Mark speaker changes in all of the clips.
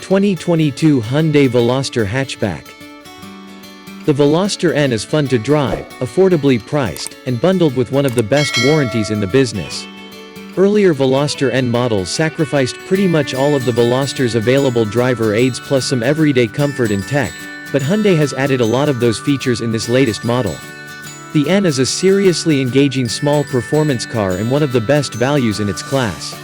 Speaker 1: 2022 Hyundai Veloster Hatchback. The Veloster N is fun to drive, affordably priced, and bundled with one of the best warranties in the business. Earlier Veloster N models sacrificed pretty much all of the Veloster's available driver aids plus some everyday comfort and tech, but Hyundai has added a lot of those features in this latest model. The N is a seriously engaging small performance car and one of the best values in its class.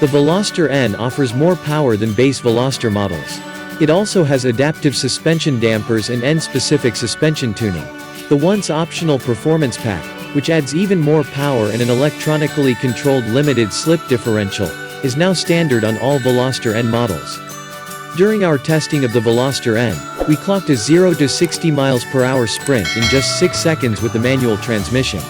Speaker 1: The Veloster N offers more power than base Veloster models. It also has adaptive suspension dampers and N-specific suspension tuning. The once optional performance pack, which adds even more power and an electronically controlled limited slip differential, is now standard on all Veloster N models. During our testing of the Veloster N, we clocked a 0 to 60 miles per hour sprint in just 6 seconds with the manual transmission.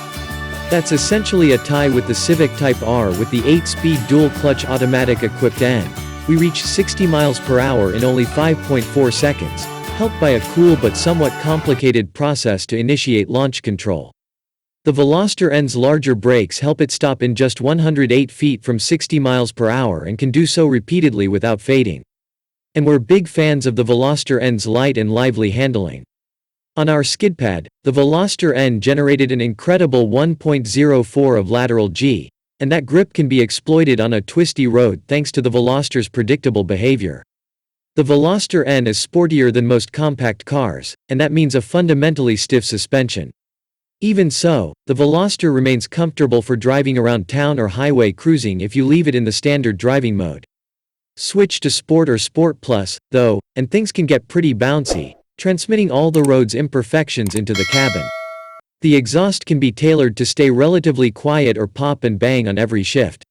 Speaker 1: That's essentially a tie with the Civic Type R with the 8-speed dual-clutch automatic equipped N. We reached 60 miles per hour in only 5.4 seconds, helped by a cool but somewhat complicated process to initiate launch control. The Veloster N's larger brakes help it stop in just 108 feet from 60 miles per hour and can do so repeatedly without fading. And we're big fans of the Veloster N's light and lively handling. On our skid pad, the Veloster N generated an incredible 1.04 of lateral G, and that grip can be exploited on a twisty road thanks to the Veloster's predictable behavior. The Veloster N is sportier than most compact cars, and that means a fundamentally stiff suspension. Even so, the Veloster remains comfortable for driving around town or highway cruising if you leave it in the standard driving mode. Switch to Sport or Sport Plus, though, and things can get pretty bouncy, transmitting all the road's imperfections into the cabin. The exhaust can be tailored to stay relatively quiet or pop and bang on every shift.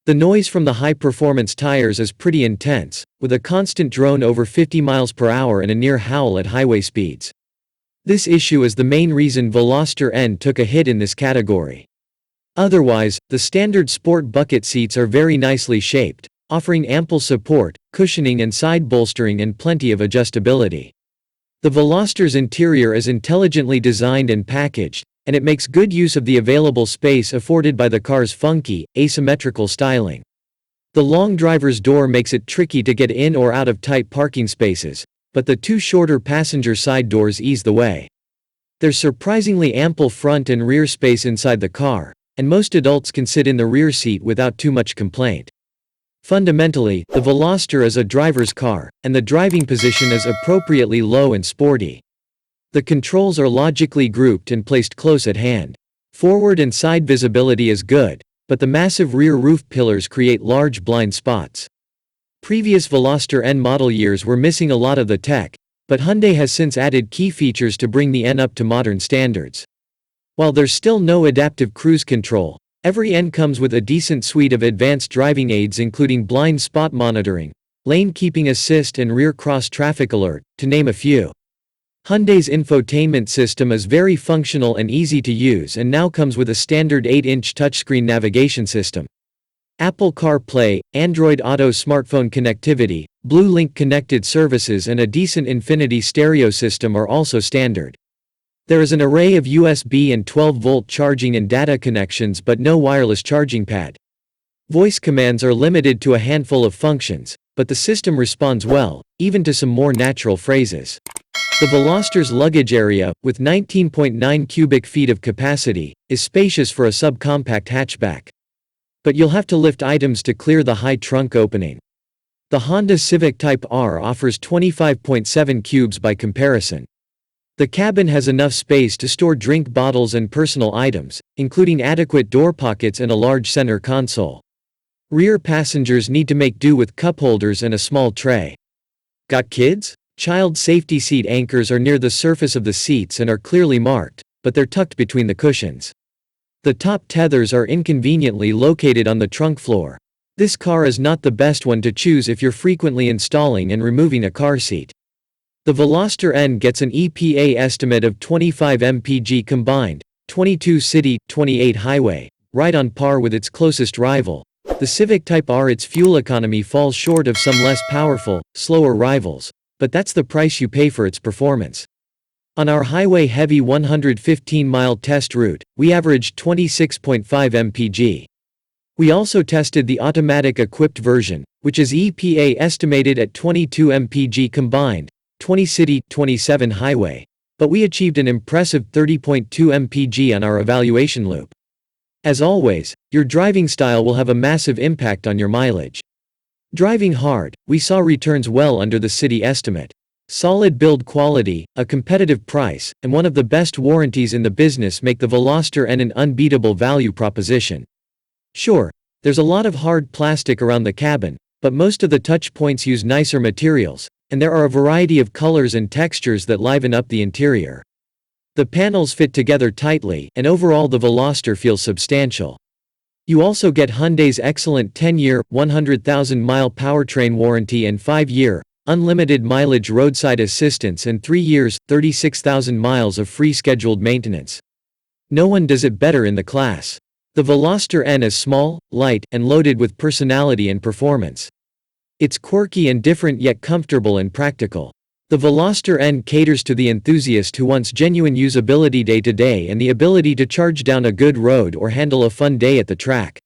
Speaker 1: The noise from the high-performance tires is pretty intense, with a constant drone over 50 miles per hour and a near howl at highway speeds. This issue is the main reason Veloster N took a hit in this category. Otherwise, the standard sport bucket seats are very nicely shaped, offering ample support, cushioning and side bolstering and plenty of adjustability. The Veloster's interior is intelligently designed and packaged, and it makes good use of the available space afforded by the car's funky, asymmetrical styling. The long driver's door makes it tricky to get in or out of tight parking spaces, but the two shorter passenger side doors ease the way. There's surprisingly ample front and rear space inside the car, and most adults can sit in the rear seat without too much complaint. Fundamentally, the Veloster is a driver's car, and the driving position is appropriately low and sporty. The controls are logically grouped and placed close at hand. Forward and side visibility is good, but the massive rear roof pillars create large blind spots. Previous Veloster N model years were missing a lot of the tech, but Hyundai has since added key features to bring the N up to modern standards. While there's still no adaptive cruise control, every N comes with a decent suite of advanced driving aids including blind spot monitoring, lane keeping assist and rear cross traffic alert, to name a few. Hyundai's infotainment system is very functional and easy to use and now comes with a standard 8-inch touchscreen navigation system. Apple CarPlay, Android Auto smartphone connectivity, Blue-Link connected services and a decent Infinity stereo system are also standard. There is an array of USB and 12-volt charging and data connections but no wireless charging pad. Voice commands are limited to a handful of functions, but the system responds well, even to some more natural phrases. The Veloster's luggage area, with 19.9 cubic feet of capacity, is spacious for a subcompact hatchback. But you'll have to lift items to clear the high trunk opening. The Honda Civic Type R offers 25.7 cubes by comparison. The cabin has enough space to store drink bottles and personal items, including adequate door pockets and a large center console. Rear passengers need to make do with cup holders and a small tray. Got kids? Child safety seat anchors are near the surface of the seats and are clearly marked, but they're tucked between the cushions. The top tethers are inconveniently located on the trunk floor. This car is not the best one to choose if you're frequently installing and removing a car seat. The Veloster N gets an EPA estimate of 25 mpg combined, 22 city, 28 highway, right on par with its closest rival, the Civic Type R. Its fuel economy falls short of some less powerful, slower rivals, but that's the price you pay for its performance. On our highway-heavy 115-mile test route, we averaged 26.5 mpg. We also tested the automatic-equipped version, which is EPA estimated at 22 mpg combined, 20 city, 27 highway, but we achieved an impressive 30.2 mpg on our evaluation loop. As always, your driving style will have a massive impact on your mileage. Driving hard, we saw returns well under the city estimate. Solid build quality, a competitive price, and one of the best warranties in the business make the Veloster N an unbeatable value proposition. Sure, there's a lot of hard plastic around the cabin, but most of the touch points use nicer materials, and there are a variety of colors and textures that liven up the interior. The panels fit together tightly, and overall the Veloster feels substantial. You also get Hyundai's excellent 10-year, 100,000-mile powertrain warranty and 5-year, unlimited mileage roadside assistance and 3 years, 36,000 miles of free scheduled maintenance. No one does it better in the class. The Veloster N is small, light, and loaded with personality and performance. It's quirky and different yet comfortable and practical. The Veloster N caters to the enthusiast who wants genuine usability day-to-day and the ability to charge down a good road or handle a fun day at the track.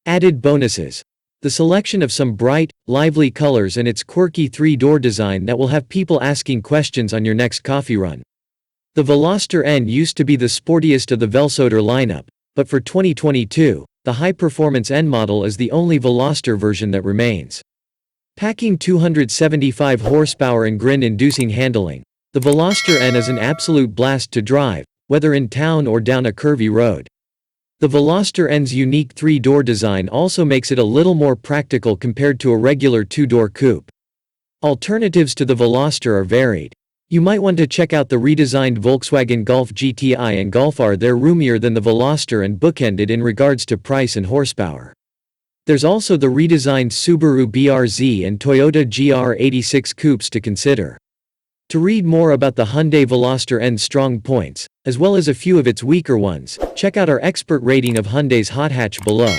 Speaker 1: Added bonuses. The selection of some bright, lively colors and its quirky 3-door design that will have people asking questions on your next coffee run. The Veloster N used to be the sportiest of the Veloster lineup, but for 2022, the high-performance N model is the only Veloster version that remains. Packing 275 horsepower and grin-inducing handling, the Veloster N is an absolute blast to drive, whether in town or down a curvy road. The Veloster N's unique 3-door design also makes it a little more practical compared to a regular 2-door coupe. Alternatives to the Veloster are varied. You might want to check out the redesigned Volkswagen Golf GTI and Golf R. They're roomier than the Veloster and bookended in regards to price and horsepower. There's also the redesigned Subaru BRZ and Toyota GR86 coupes to consider. To read more about the Hyundai Veloster N's strong points, as well as a few of its weaker ones, check out our expert rating of Hyundai's hot hatch below.